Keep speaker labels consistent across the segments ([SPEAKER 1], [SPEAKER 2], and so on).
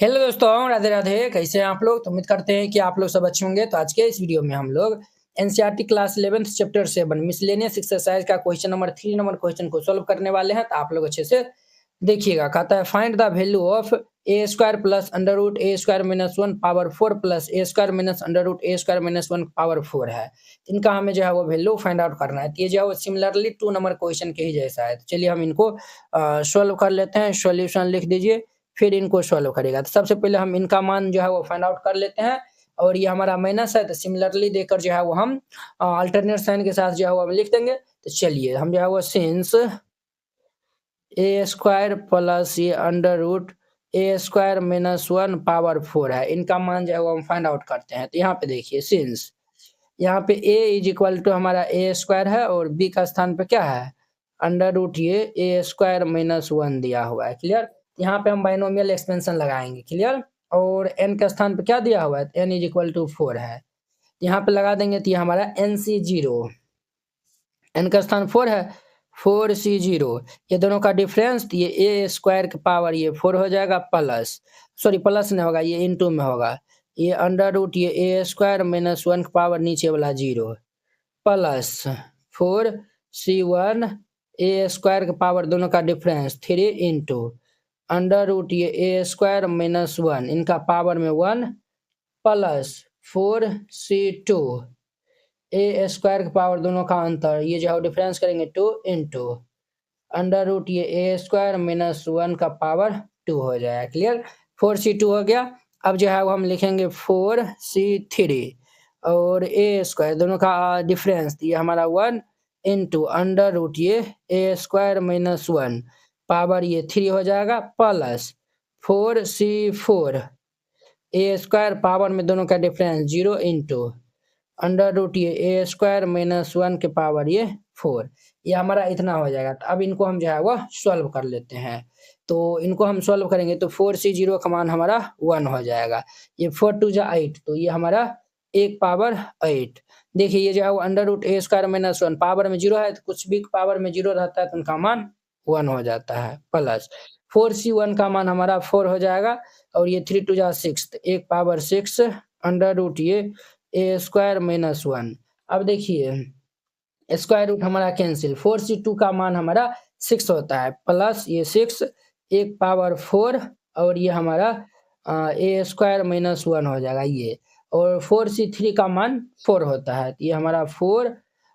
[SPEAKER 1] Hello दोस्तों, राधे राधे। कैसे हैं आप लोग? तो उम्मीद करते हैं कि आप लोग सब अच्छे होंगे। तो आज के इस वीडियो में हम लोग NCERT class 11th chapter 7 miscellaneous exercise का क्वेश्चन नंबर 3 नंबर क्वेश्चन को सॉल्व करने वाले हैं। तो आप लोग अच्छे से देखिएगा। कहता है find the value of a square plus under root a square minus 1 power 4 plus a square minus under root a square minus 1 power 4 है। इनका हमें जो है वो वैल्यू फाइंड आउट करना है। तो ये जो है वो सिमिलरली 2 नंबर क्वेश्चन के ही जैसा है। तो चलिए हम इनको सॉल्व कर लेते हैं। सॉल्यूशन लिख दीजिए, फिर इनको सॉल्व करेगा। तो सबसे पहले हम इनका मान जो है वो फाइंड आउट कर लेते हैं। और ये हमारा माइनस है, तो सिमिलरली देकर जो है वो हम अल्टरनेट साइन के साथ जो है वो हम लिख देंगे। तो चलिए हम जो है वो सिंस ए स्क्वायर प्लस ये under root a square minus 1 power 4 है, इनका मान जो है वो हम फाइंड आउट करते हैं। तो यहाँ पे देखिए सिंस यहाँ पे a इज इक्वल टू हमारा ए स्क्वायर है और b का स्थान पे क्या है, अंडर रूट ये ए स्क्वायर माइनस 1 दिया हुआ है। क्लियर। यहाँ पे हम बाइनोमियल एक्सपेंशन लगाएंगे। क्लियर। और n के स्थान पे क्या दिया हुआ है, n इज इक्वल टू 4 है। यहाँ पे लगा देंगे तो ये हमारा NC0, n का स्थान 4 है, 4C0। ये दोनों का डिफरेंस, ये ए स्क्वायर के पावर ये 4 हो जाएगा प्लस, सॉरी प्लस नहीं होगा, ये इनटू में होगा। ये अंडर रूट ये ए स्क्वायर माइनस 1 का पावर नीचे वाला 0 प्लस 4C1 ए स्क्वायर के पावर दोनों का डिफरेंस 3 इंटू अंडर रूट ये ए स्क्वायर माइनस 1 इनका पावर में 1 प्लस 4C2 ए स्क्वायर के पावर दोनों का अंतर, ये जो है डिफरेंस करेंगे 2 इंटू अंडर रूट ये ए स्क्वायर माइनस 1 का पावर 2 हो जाएगा। क्लियर। 4C2 हो गया। अब जो है वो हम लिखेंगे 4C3 और ए स्क्वायर दोनों का डिफरेंस, ये हमारा 1 इंटू अंडर रूट ये ए स्क्वायर माइनस 1 पावर ये 3 हो जाएगा प्लस 4C4 ए स्क्वायर पावर में दोनों का डिफरेंस 0 इंटू अंडर रूट ये ए स्क्वायर माइनस 1 के पावर ये 4। ये हमारा इतना हो जाएगा। तो अब इनको हम जो है वह सॉल्व कर लेते हैं। तो इनको हम सॉल्व करेंगे तो 4C0 का मान हमारा 1 हो जाएगा। ये 4 2 जा 8, तो ये हमारा 1 पावर 8। देखिए ये जो है वो under root a square minus 1 power में 0 है, तो कुछ भी पावर में 0 रहता है तो उनका मान 1 हो जाता है प्लस 4C1 का मान हमारा 4 हो जाएगा। और ये 3 2 जा 6, 1 पावर 6 अंडर रूट ये ए स्क्वायर माइनस 1। अब देखिए स्क्वायर रूट हमारा कैंसिल, 4C2 का मान हमारा 6 होता है प्लस ये 6 1 पावर 4 और ये हमारा ए स्क्वायर माइनस 1 हो जाएगा ये। और 4C3 का मान 4 होता है, तो ये हमारा 4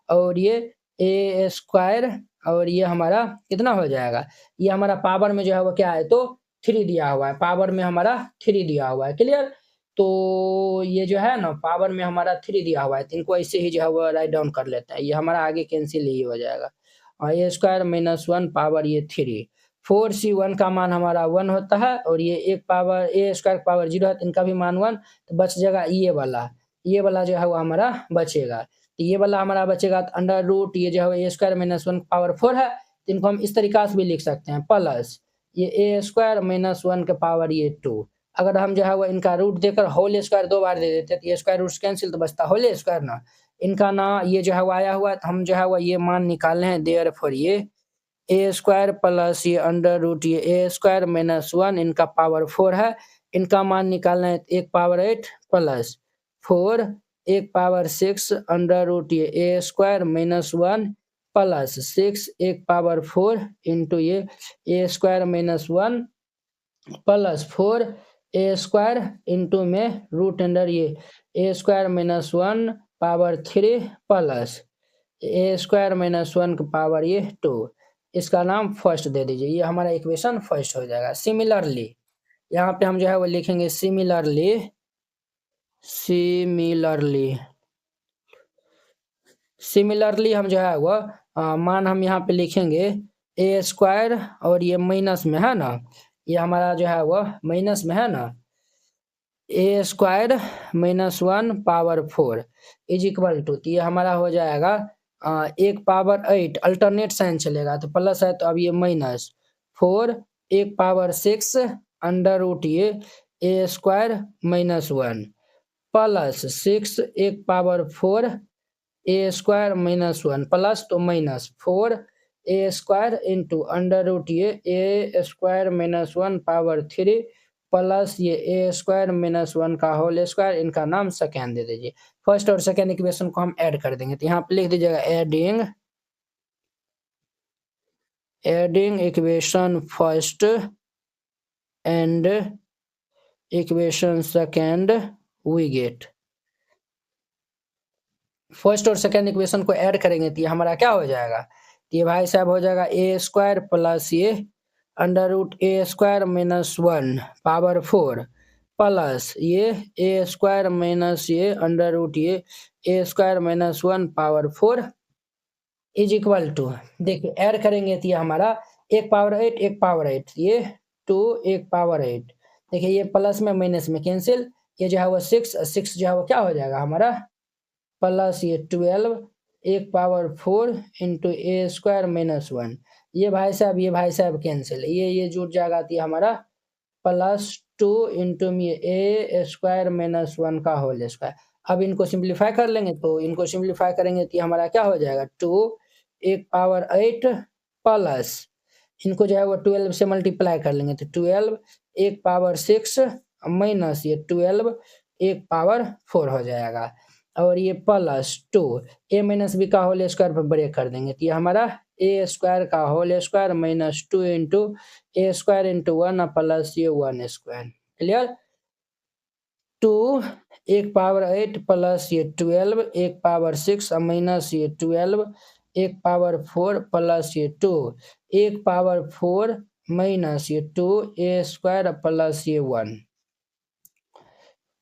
[SPEAKER 1] और ये ए स्क्वायर और ये हमारा कितना हो जाएगा, ये हमारा पावर में जो है वो क्या है तो 3 दिया हुआ है, पावर में हमारा 3 दिया हुआ है। क्लियर। तो ये जो है ना पावर में हमारा 3 दिया हुआ है, तो इनको ऐसे ही जो है वो राइट डाउन कर लेते हैं। ये हमारा आगे कैंसिल ही हो जाएगा। और ए स्क्वायर माइनस 1 पावर ये 3, 4C1 का मान हमारा 1 होता है और ये 1 पावर ए स्क्वायर पावर 0 है, तो इनका भी मान 1। तो बच जाएगा ये वाला जो है वो हमारा बचेगा। तो ये वाला हमारा बचेगा तो अंडर रूट ये जो है ए स्क्वायर माइनस 1 पावर 4 है, तो इनको हम इस तरीका से भी लिख सकते हैं प्लस ये ए स्क्वायर माइनस 1 के पावर ये 2। अगर हम जो है वो इनका रूट देकर होल स्क्वायर 2 बार दे देते तो ये स्क्वायर रूट कैंसिल, तो बचता होल स्क्वायर ना। इनका ना ये जो है वो आया हुआ है, तो हम जो है वो ये मान निकालने हैं। देयरफॉर ये ए स्क्वायर प्लस ये अंडर रूट ये ए स्क्वायर माइनस 1 इनका पावर 4 है, इनका मान निकालना है 1 power 8 plus 4 1 power 6 under root ये a square minus 1 plus 6 1 power 4 into ये a square minus 1 plus 4 a square into में रूट अंडर ये a square minus 1 power 3 plus a square minus 1 का पावर ये 2। इसका नाम फर्स्ट दे दीजिए, ये हमारा इक्वेशन फर्स्ट हो जाएगा। सिमिलरली यहाँ पे हम जो है वो लिखेंगे सिमिलरली हम जो है वो मान हम यहाँ पे लिखेंगे ए स्क्वायर और ये माइनस में है ना, ये हमारा जो है वो माइनस में है ना, a square minus 1 power 4 is equal to, ये हमारा हो जाएगा 1 पावर 8, अल्टरनेट साइन चलेगा तो प्लस है, तो अब ये माइनस 4 1 पावर 6 अंडर रूट ये a square minus 1 plus 6 1 power 4 a square minus 1 plus तो minus 4 a square into under root ये a square minus 1 power 3 plus ये ए स्क्वायर माइनस 1 का होल स्क्वायर, इनका नाम सेकेंड दे दीजिए। फर्स्ट और second equation को हम ऐड कर देंगे, तो यहाँ पे लिख दीजिएगा adding equation first and equation second we get. First और सेकेंड इक्वेशन को ऐड करेंगे तो ये हमारा क्या हो जाएगा, तो ये भाई साहब हो जाएगा ए स्क्वायर प्लस ये under root a square minus 1 power 4 plus ये ए स्क्वायर माइनस ये अंडर रूट ये a square minus 1 power 4 is equal to, देखिए ऐड करेंगे तो ये हमारा 1 पावर 8 1 पावर 8 ये 2 1 पावर 8, देखिए ये प्लस में माइनस में कैंसिल, ये जो है वो 6 जो है वो क्या हो जाएगा हमारा प्लस ये 12 1 पावर 4 इंटू ए स्क्वायर माइनस 1, ये भाई साहब कैंसिल, ये जुट जाएगा तो हमारा प्लस 2 इंटू ए स्क्वायर माइनस 1 का होल स्क्वायर। अब इनको सिंप्लीफाई कर लेंगे, तो इनको सिंप्लीफाई करेंगे तो हमारा क्या हो जाएगा 2 1 पावर 8 प्लस इनको जो है वो 12 से मल्टीप्लाई कर लेंगे तो 12 1 पावर 6 माइनस ये 12 1 पावर 4 हो जाएगा, और ये प्लस 2 ए माइनस बी का होल स्क्वायर पर ब्रेक कर देंगे तो ये हमारा ए स्क्वायर का होल स्क्वायर माइनस 2 इंटू ए स्क्वायर इंटू 1 प्लस ये 1 स्क्वायर। क्लियर, 2 1 पावर 8 प्लस ये 12 1 पावर 6 माइनस ये 12 1 पावर 4 प्लस ये 2 1 पावर 4 माइनस ये 2 ए स्क्वायर प्लस ये 1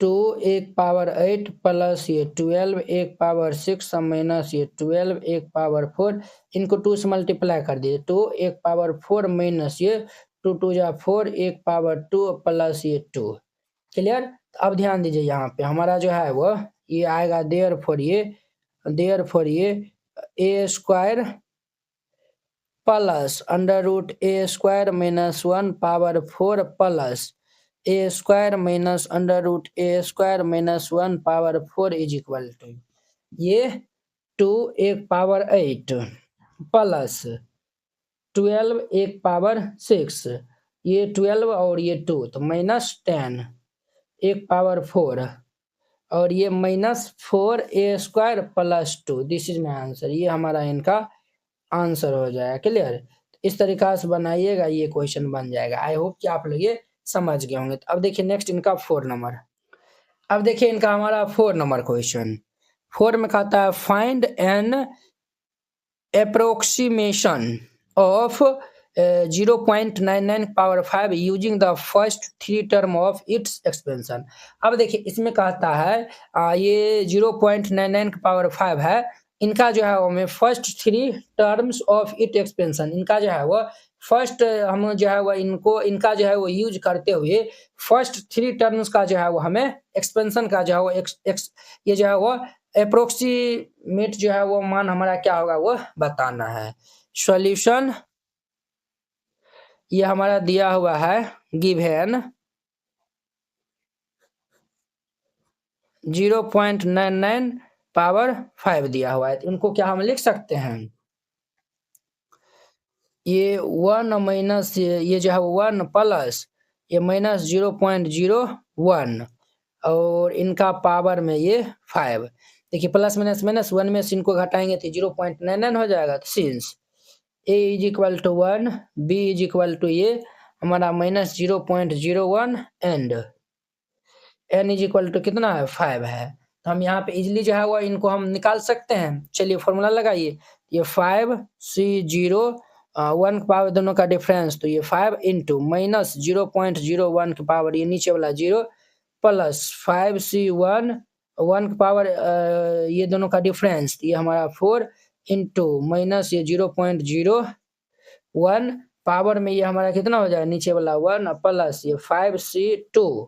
[SPEAKER 1] 2 1 पावर 8 प्लस ये 12 1 पावर 6 माइनस ये 12 1 पावर 4, इनको 2 से मल्टीप्लाई कर दीजिए 2 1 पावर 4 माइनस ये 2 2 जा 4 1 पावर 2 प्लस ये 2। क्लियर, अब ध्यान दीजिए यहाँ पे हमारा जो है वो ये आएगा देयर फॉर ये a square plus under root a square minus 1 power 4 plus a square minus under root a square minus 1 power 4 is equal to ये 2 1 पावर 8 प्लस 12 1 पावर 6 ये 12 और ये 2 तो माइनस 10 1 पावर 4 और ये minus 4 a square plus 2, this is my answer, ये हमारा इनका आंसर हो जाएगा। क्लियर, इस तरीका से बनाइएगा, ये क्वेश्चन बन जाएगा। आई होप कि आप लोग ये समझ गए होंगे। तो अब देखिए नेक्स्ट इनका 4 नंबर, अब देखिए इनका हमारा 4 नंबर क्वेश्चन 4 में कहता है find an approximation of 0.99 power 5 using the first 3 term of its expansion. अब देखिए इसमें कहता है ये 0.99 का पावर 5 है, इनका जो है वो हमें first 3 terms of it expansion, इनका जो है वो फर्स्ट हम जो है वो इनका जो है वो यूज करते हुए फर्स्ट 3 टर्म्स का जो है वो हमें एक्सपेंशन का जो है वो ये जो है वो अप्रोक्सीमेट जो है वो मान हमारा क्या होगा वो बताना है। सॉल्यूशन ये हमारा दिया हुआ है गिवन 0.99 पावर 5 दिया हुआ है, तो इनको क्या हम लिख सकते हैं ये 1 माइनस ये जो है 1 प्लस ये माइनस 0.01 और इनका पावर में ये 5, देखिए प्लस माइनस माइनस 1 में से इनको घटाएंगे तो 0.99 हो जाएगा। तो since a is equal to 1 b is equal to ये हमारा minus 0.01 and n is equal to कितना है 5 है, तो हम यहाँ पे इजिली जो है वो इनको हम निकाल सकते हैं। चलिए फॉर्मूला लगाइए, ये 5C0 1 के पावर दोनों का डिफरेंस, तो ये 5 इंटू माइनस 0.01 के पावर ये नीचे वाला 0 प्लस 5C1 1 के पावर ये दोनों का डिफरेंस, ये हमारा 4 इंटू माइनस ये 0.01 पावर में ये हमारा कितना हो जाएगा नीचे वाला 1 प्लस ये 5C2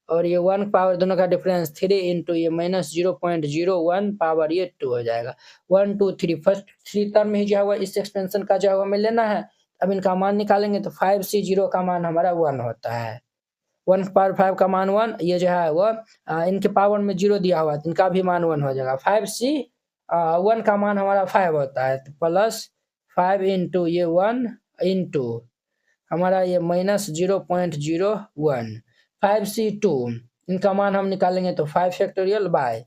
[SPEAKER 1] और ये 1 पावर दोनों का डिफरेंस 3 इंटू ये माइनस 0.01 पावर ये 2 हो जाएगा। 1 2 3 फर्स्ट 3 टर्म में ही जो है इस एक्सपेंशन का जो है हमें लेना है। अब इनका मान निकालेंगे तो 5C0 का मान हमारा 1 होता है, 1 पावर 5 का मान 1, ये जो है वो इनके पावर में 0 दिया हुआ है तो इनका भी मान 1 हो जाएगा। 5C1 का मान हमारा 5 होता है, तो प्लस 5 इंटू ये 1 इंटू हमारा ये माइनस 0.01 5c2, इनका मान हम निकालेंगे तो 5 फैक्टोरियल बाय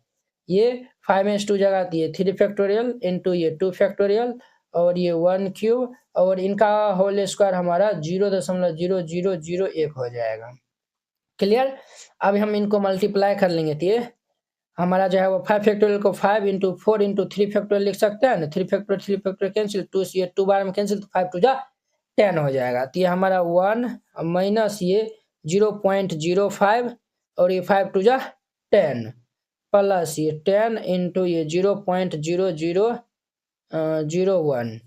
[SPEAKER 1] ये 5s2 जगह थी ये 3 फैक्टोरियल इंटू ये 2 फैक्टोरियल और ये 1 क्यूब और इनका होल स्क्वायर हमारा 0.0001 हो जाएगा। क्लियर। अब हम इनको मल्टीप्लाई कर लेंगे तो ये हमारा जो है वो 5 फैक्टोरियल को 5 इंटू 4 इंटू 3 फैक्टोरियल लिख सकते हैं ना। 3 फैक्टोरियल कैंसिल, 2 से ये 2 बार में कैंसिल तो 5 टू जा 10 हो जाएगा। तो ये हमारा 1 माइनस ये 0.05 और ये 5 टू जा 10 प्लस ये 10 इंटू ये 0.0001।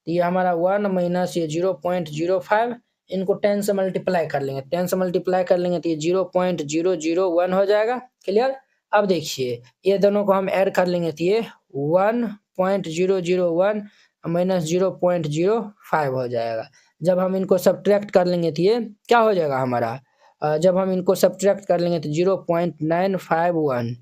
[SPEAKER 1] तो ये हमारा 1 माइनस ये 0.05 इनको 10 से मल्टीप्लाई कर लेंगे, 10 से मल्टीप्लाई कर लेंगे तो ये 0.001 हो जाएगा। क्लियर। अब देखिए ये दोनों को हम ऐड कर लेंगे तो ये 1.001 माइनस 0.05 हो जाएगा। जब हम इनको सब्ट्रैक्ट कर लेंगे तो ये क्या हो जाएगा हमारा, जब हम इनको सब्ट्रैक्ट कर लेंगे तो 0.951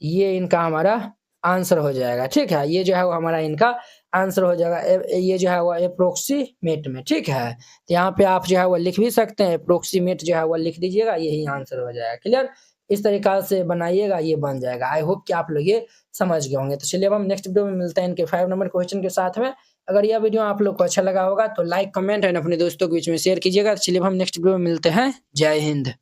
[SPEAKER 1] ये इनका हमारा आंसर हो जाएगा। ठीक है, ये जो है वो हमारा इनका आंसर हो जाएगा। ये जो है वो अप्रोक्सीमेट में। ठीक है, तो यहाँ पे आप जो है वो लिख भी सकते हैं, अप्रोक्सीमेट जो है वो लिख दीजिएगा, यही आंसर हो जाएगा। क्लियर। इस तरीका से बनाइएगा, ये बन जाएगा। आई होप कि आप लोग ये समझ गए होंगे। तो चलिए अब हम नेक्स्ट वीडियो में मिलते हैं इनके 5 नंबर क्वेश्चन के साथ में। अगर यह वीडियो आप लोग को अच्छा लगा होगा तो लाइक कमेंट एंड अपने दोस्तों के बीच में शेयर कीजिएगा। चलिए अब हम नेक्स्ट वीडियो में मिलते हैं। जय हिंद।